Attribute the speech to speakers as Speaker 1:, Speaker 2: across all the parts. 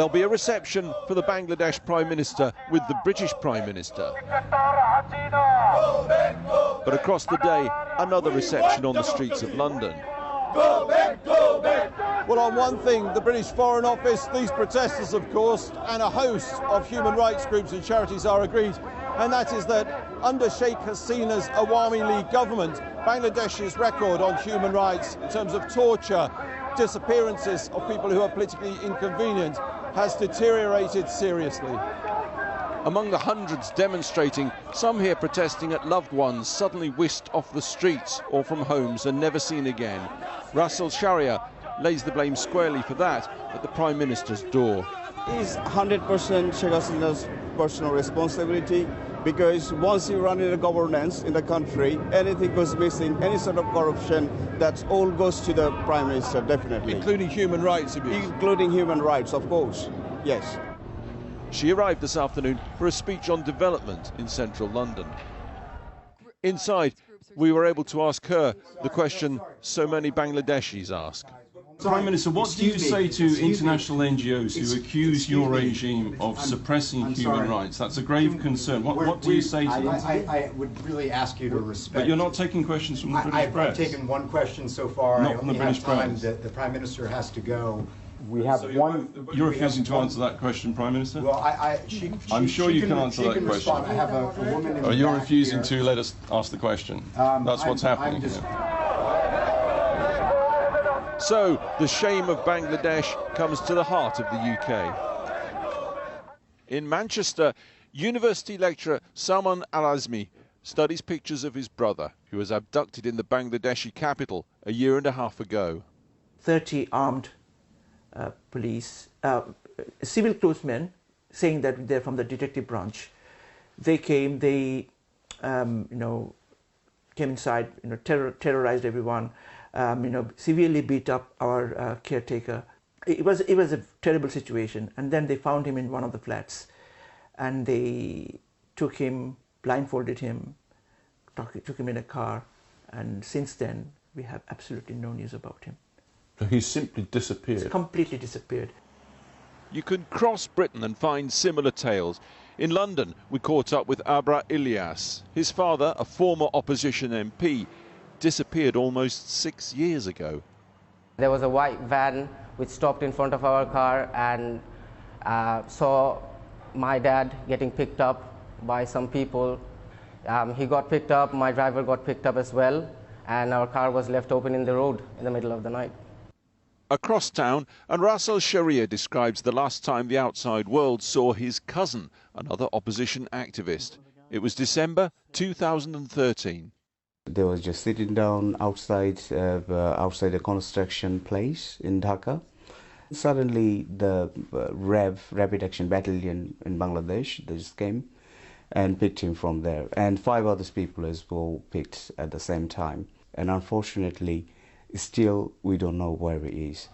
Speaker 1: There'll be a reception for the Bangladesh Prime Minister with the British Prime Minister. But across the day, another reception on the streets of London.
Speaker 2: Well, on one thing, the British Foreign Office, these protesters, of course, and a host of human rights groups and charities are agreed, and that is that under Sheikh Hasina's Awami League government, Bangladesh's record on human rights in terms of torture, disappearances of people who are politically inconvenient, has deteriorated seriously.
Speaker 1: Among the hundreds demonstrating, some here protesting at loved ones suddenly whisked off the streets or from homes and never seen again. Russell Sharia lays the blame squarely for that at the Prime Minister's door.
Speaker 3: It's 100% Sheikh Hasina's personal responsibility, because once you run in a governance in the country, anything goes missing, any sort of corruption, that all goes to the Prime Minister, definitely.
Speaker 2: Including human rights abuse?
Speaker 3: Including human rights, of course, yes.
Speaker 1: She arrived this afternoon for a speech on development in central London. Inside, we were able to ask her the question so many Bangladeshis ask.
Speaker 4: Prime Minister, what do you say to international NGOs who accuse your regime of suppressing human rights? That's a grave concern. What do you say to them?
Speaker 5: I would really ask you to respect...
Speaker 4: But you're not taking questions from the British press.
Speaker 5: I've taken one question so far.
Speaker 4: Not from the British press.
Speaker 5: The Prime Minister has to go. We have one...
Speaker 4: You're refusing to answer that question, Prime Minister?
Speaker 5: Well,
Speaker 4: I'm sure you can answer that question.
Speaker 5: I have a woman in the
Speaker 4: you're
Speaker 5: back
Speaker 4: refusing
Speaker 5: here.
Speaker 4: to let us ask the question. That's what's happening here.
Speaker 1: So, the shame of Bangladesh comes to the heart of the UK. In Manchester, university lecturer Salman Al-Azmi studies pictures of his brother, who was abducted in the Bangladeshi capital a year and a half ago.
Speaker 6: 30 armed police, civil clothes men, saying that they're from the detective branch. They came, they, came inside, terrorized everyone. Severely beat up our caretaker. It was a terrible situation. And then they found him in one of the flats, and they took him, blindfolded him, took him in a car, and since then we have absolutely no news about him.
Speaker 4: So he's simply disappeared?
Speaker 6: He's completely disappeared.
Speaker 1: You can cross Britain and find similar tales. In London, we caught up with Abra Ilyas. His father, a former opposition MP, disappeared almost 6 years ago.
Speaker 7: There was a white van which stopped in front of our car and saw my dad getting picked up by some people. He got picked up, my driver got picked up as well, and our car was left open in the road in the middle of the night.
Speaker 1: Across town, and Russell Sharia describes the last time the outside world saw his cousin, another opposition activist. It was December 2013.
Speaker 8: They were just sitting down outside a construction place in Dhaka. Suddenly, the Rapid Action Battalion in Bangladesh, they just came and picked him from there. And 5 other people as well picked at the same time. And unfortunately, still we don't know where he is.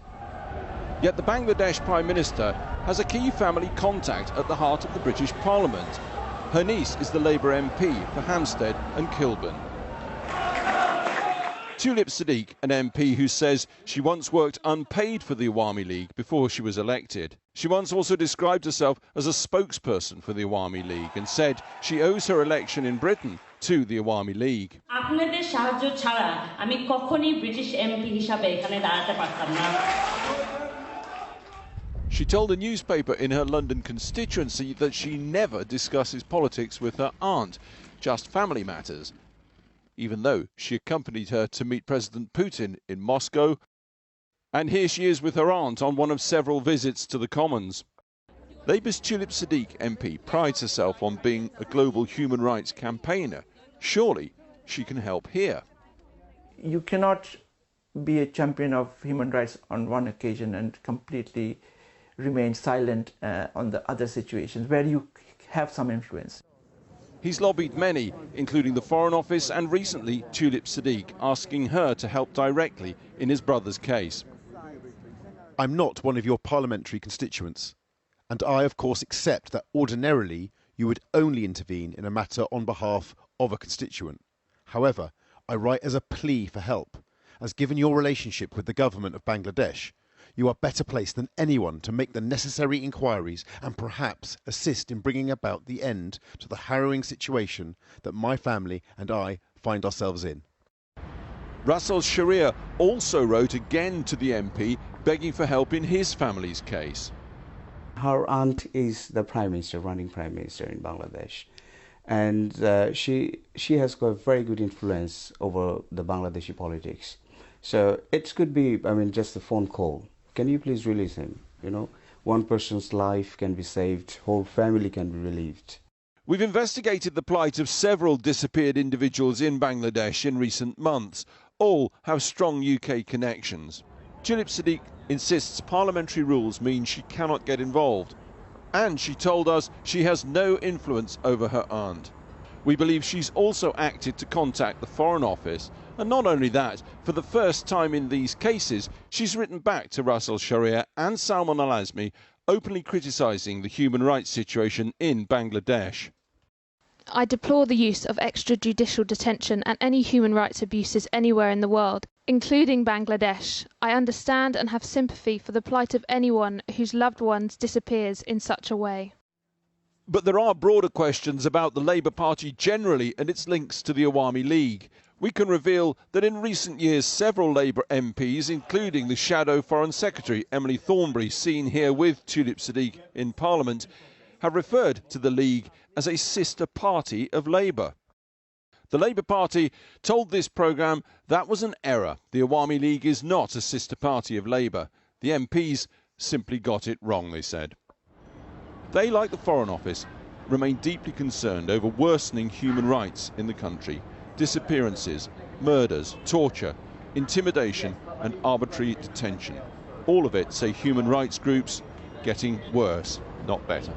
Speaker 1: Yet the Bangladesh Prime Minister has a key family contact at the heart of the British Parliament. Her niece is the Labour MP for Hampstead and Kilburn. Tulip Siddique, an MP who says she once worked unpaid for the Awami League before she was elected. She once also described herself as a spokesperson for the Awami League and said she owes her election in Britain to the Awami League.
Speaker 9: আপনাদের সাহায্য ছাড়া আমি কখনোই British MP হিসাবে এখানে দাঁড়াতে পারতাম না।
Speaker 1: She told a newspaper in her London constituency that she never discusses politics with her aunt, just family matters, even though she accompanied her to meet President Putin in Moscow. And here she is with her aunt on one of several visits to the Commons. Labour's Tulip Siddique MP prides herself on being a global human rights campaigner. Surely she can help here.
Speaker 6: You cannot be a champion of human rights on one occasion and completely remain silent on the other situations where you have some influence.
Speaker 1: He's lobbied many, including the Foreign Office and recently Tulip Siddique, asking her to help directly in his brother's case.
Speaker 10: I'm not one of your parliamentary constituents, and I, of course, accept that ordinarily you would only intervene in a matter on behalf of a constituent. However, I write as a plea for help, as given your relationship with the government of Bangladesh, you are better placed than anyone to make the necessary inquiries and perhaps assist in bringing about the end to the harrowing situation that my family and I find ourselves in.
Speaker 1: Russell Sharia also wrote again to the MP begging for help in his family's case.
Speaker 8: Her aunt is the Prime Minister, running Prime Minister in Bangladesh. And she has got very good influence over the Bangladeshi politics. So it could be, I mean, just a phone call. Can you please release him? You know, one person's life can be saved, whole family can be relieved.
Speaker 1: We've investigated the plight of several disappeared individuals in Bangladesh in recent months. All have strong UK connections. Tulip Siddique insists parliamentary rules mean she cannot get involved. And she told us she has no influence over her aunt. We believe she's also acted to contact the Foreign Office. And not only that, for the first time in these cases, she's written back to Russell Sharia and Salman Al-Azmi, openly criticising the human rights situation in Bangladesh.
Speaker 11: I deplore the use of extrajudicial detention and any human rights abuses anywhere in the world, including Bangladesh. I understand and have sympathy for the plight of anyone whose loved ones disappears in such a way.
Speaker 1: But there are broader questions about the Labour Party generally and its links to the Awami League. We can reveal that in recent years several Labour MPs, including the Shadow Foreign Secretary Emily Thornberry, seen here with Tulip Siddique in Parliament, have referred to the League as a sister party of Labour. The Labour Party told this programme that was an error. The Awami League is not a sister party of Labour. The MPs simply got it wrong, they said. They, like the Foreign Office, remain deeply concerned over worsening human rights in the country. Disappearances, murders, torture, intimidation and arbitrary detention. All of it, say human rights groups, getting worse, not better.